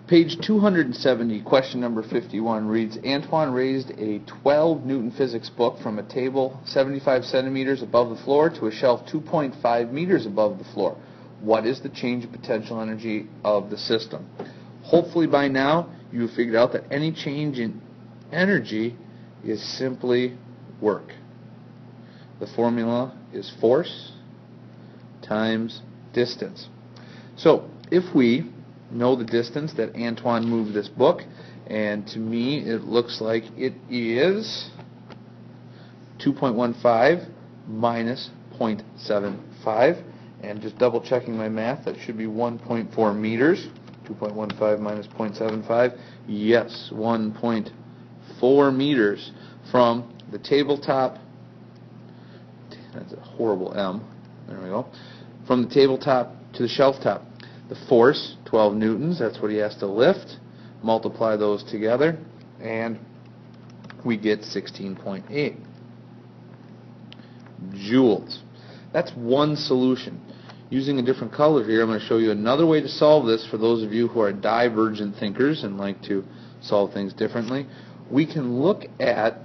Page 270, question number 51 reads, Antoine raised a 12 Newton physics book from a table 75 centimeters above the floor to a shelf 2.5 meters above the floor. What is the change in potential energy of the system? Hopefully by now you've figured out that any change in energy is simply work. The formula is force times distance. So if we know the distance that Antoine moved this book, and to me it looks like it is 2.15 minus 0.75, and just double checking my math, that should be 1.4 meters. 2.15 minus 0.75, yes, 1.4 meters from the tabletop, that's a horrible M, there we go, from the tabletop to the shelf top. The force, 12 newtons, that's what he has to lift. Multiply those together, and we get 16.8 joules. That's one solution. Using a different color here, I'm going to show you another way to solve this for those of you who are divergent thinkers and like to solve things differently. We can look at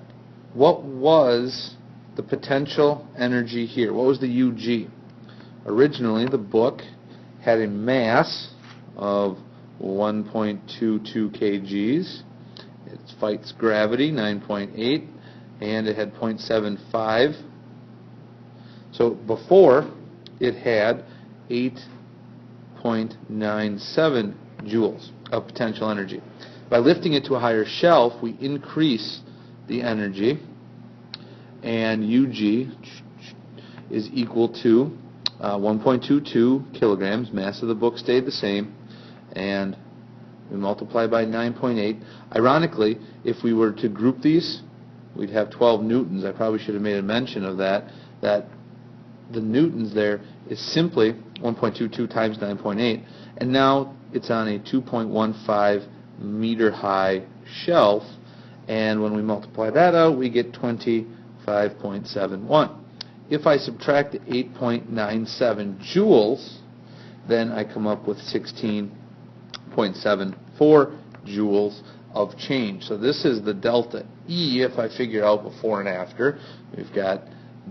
what was the potential energy here. What was the UG? Originally, the book had a mass of 1.22 kgs. It fights gravity, 9.8, and it had 0.75. So before, it had 8.97 joules of potential energy. By lifting it to a higher shelf, we increase the energy, and UG is equal to 1.22 kilograms. Mass of the book stayed the same, and we multiply by 9.8. Ironically, if we were to group these, we'd have 12 newtons. I probably should have made a mention of that the newtons there is simply 1.22 times 9.8, and now it's on a 2.15 meter high shelf, and when we multiply that out, we get 25.71. If I subtract the 8.97 joules, then I come up with 16.74 joules of change. So this is the delta E if I figure out before and after. We've got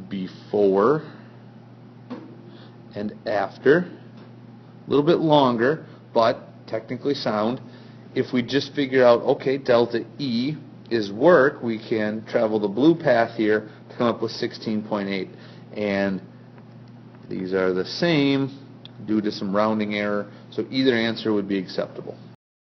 before and after. A little bit longer, but technically sound. If we just figure out, okay, delta E is work, we can travel the blue path here to come up with 16.8. And these are the same due to some rounding error, so either answer would be acceptable.